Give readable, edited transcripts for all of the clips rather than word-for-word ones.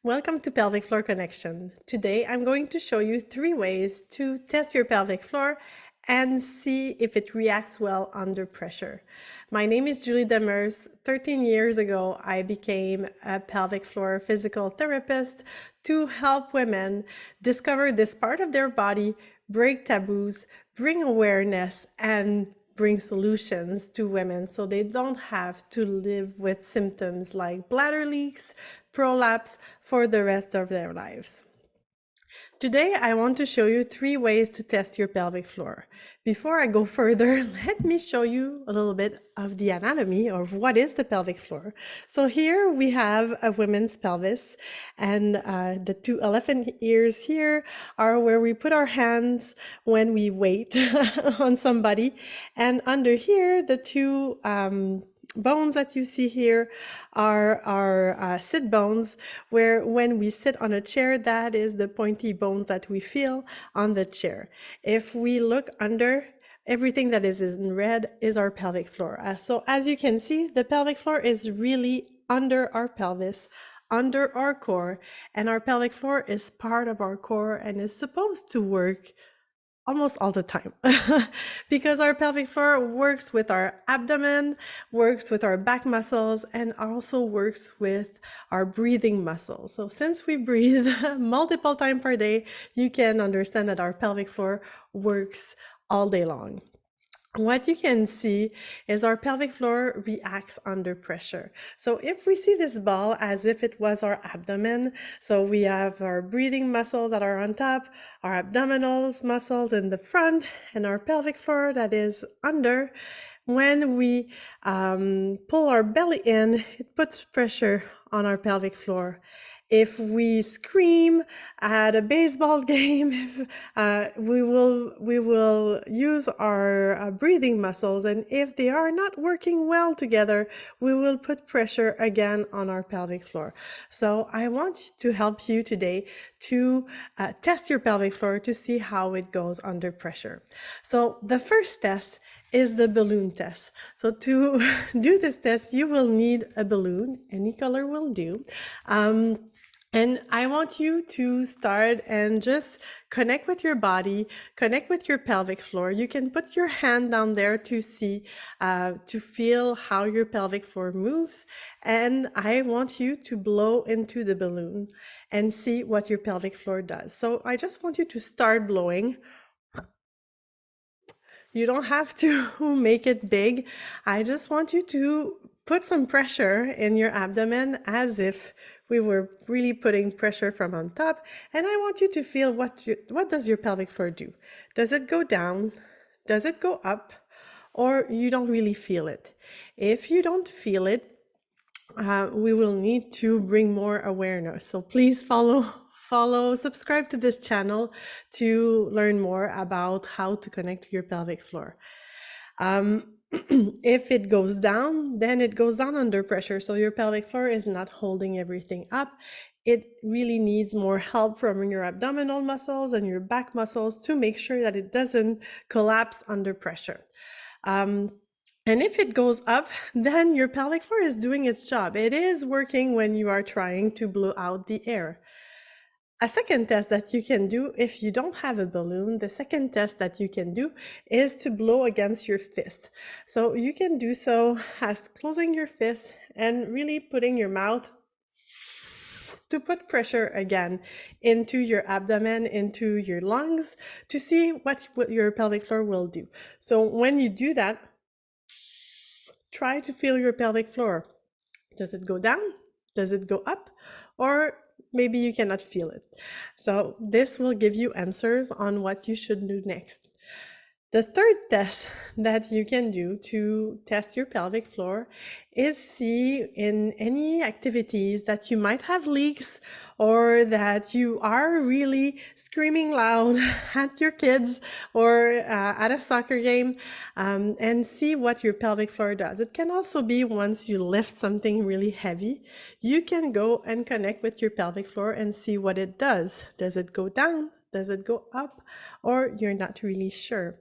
Welcome to Pelvic Floor Connection. Today I'm going to show you 3 ways to test your pelvic floor and see if it reacts well under pressure. My name is Julie Demers. 13 years ago, I became a pelvic floor physical therapist to help women discover this part of their body, break taboos, bring awareness, and bring solutions to women so they don't have to live with symptoms like bladder leaks, prolapse for the rest of their lives. Today, I want to show you 3 ways to test your pelvic floor. Before I go further, let me show you a little bit of the anatomy of what is the pelvic floor. So here we have a woman's pelvis, and the 2 elephant ears here are where we put our hands when we wait on somebody. And under here, the 2 bones that you see here are our sit bones, where when we sit on a chair, that is the pointy bones that we feel on the chair. If we look under, everything that is in red is our pelvic floor. So as you can see, the pelvic floor is really under our pelvis, under our core, and our pelvic floor is part of our core and is supposed to work almost all the time because our pelvic floor works with our abdomen, works with our back muscles, and also works with our breathing muscles. So since we breathe multiple times per day, you can understand that our pelvic floor works all day long. What you can see is our pelvic floor reacts under pressure. So if we see this ball as if it was our abdomen, so we have our breathing muscles that are on top, our abdominal muscles in the front, and our pelvic floor that is under. When we pull our belly in, it puts pressure on our pelvic floor. If we scream at a baseball game, we will use our breathing muscles, and if they are not working well together, we will put pressure again on our pelvic floor. So I want to help you today to test your pelvic floor to see how it goes under pressure. So the first test is the balloon test. So to do this test, you will need a balloon. Any color will do. And I want you to start and just connect with your body, connect with your pelvic floor. You can put your hand down there to see, to feel how your pelvic floor moves. And I want you to blow into the balloon and see what your pelvic floor does. So I just want you to start blowing. You don't have to make it big. I just want you to put some pressure in your abdomen as if we were really putting pressure from on top. And I want you to feel what does your pelvic floor do? Does it go down? Does it go up? Or you don't really feel it? If you don't feel it, we will need to bring more awareness. So please subscribe to this channel to learn more about how to connect to your pelvic floor. If it goes down, then it goes down under pressure. So your pelvic floor is not holding everything up. It really needs more help from your abdominal muscles and your back muscles to make sure that it doesn't collapse under pressure. And if it goes up, then your pelvic floor is doing its job. It is working when you are trying to blow out the air. A second test that you can do if you don't have a balloon, the second test that you can do is to blow against your fist. So you can do so as closing your fist and really putting your mouth to put pressure again into your abdomen, into your lungs, to see what your pelvic floor will do. So when you do that, try to feel your pelvic floor. Does it go down? Does it go up? Or maybe you cannot feel it. So this will give you answers on what you should do next. The third test that you can do to test your pelvic floor is see in any activities that you might have leaks or that you are really screaming loud at your kids or at a soccer game, and see what your pelvic floor does. It can also be once you lift something really heavy, you can go and connect with your pelvic floor and see what it does. Does it go down? Does it go up? Or you're not really sure.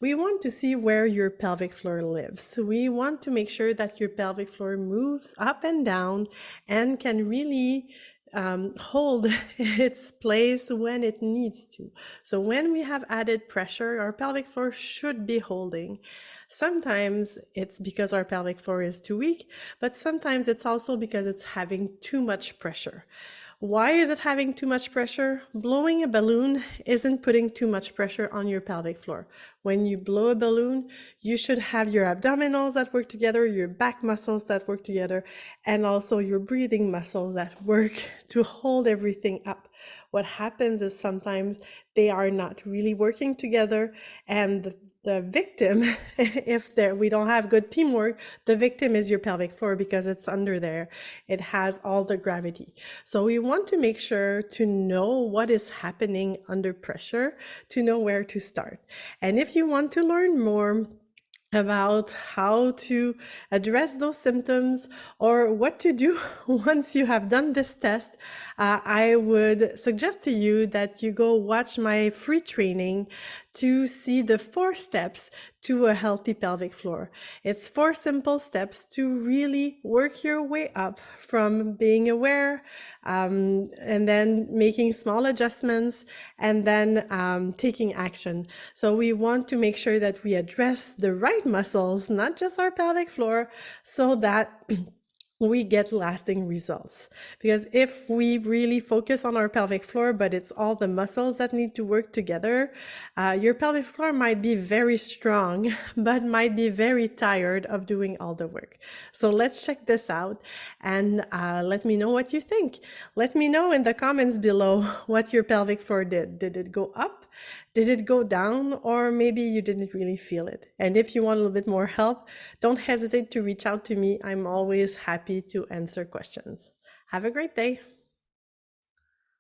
We want to see where your pelvic floor lives. So we want to make sure that your pelvic floor moves up and down and can really hold its place when it needs to. So when we have added pressure, our pelvic floor should be holding. Sometimes it's because our pelvic floor is too weak, but sometimes it's also because it's having too much pressure. Why is it having too much pressure? Blowing a balloon isn't putting too much pressure on your pelvic floor. When you blow a balloon, you should have your abdominals that work together, your back muscles that work together, and also your breathing muscles that work to hold everything up. What happens is sometimes they are not really working together, and the victim, if we don't have good teamwork, the victim is your pelvic floor because it's under there. It has all the gravity. So we want to make sure to know what is happening under pressure to know where to start. And if you want to learn more about how to address those symptoms or what to do once you have done this test, I would suggest to you that you go watch my free training to see the 4 steps to a healthy pelvic floor. It's 4 simple steps to really work your way up from being aware, and then making small adjustments, and then taking action. So we want to make sure that we address the right muscles, not just our pelvic floor, so that we get lasting results. Because if we really focus on our pelvic floor, but it's all the muscles that need to work together, your pelvic floor might be very strong, but might be very tired of doing all the work. So let's check this out and let me know what you think. Let me know in the comments below what your pelvic floor did. Did it go up? Did it go down? Or maybe you didn't really feel it. And if you want a little bit more help, don't hesitate to reach out to me. I'm always happy to answer questions. Have a great day.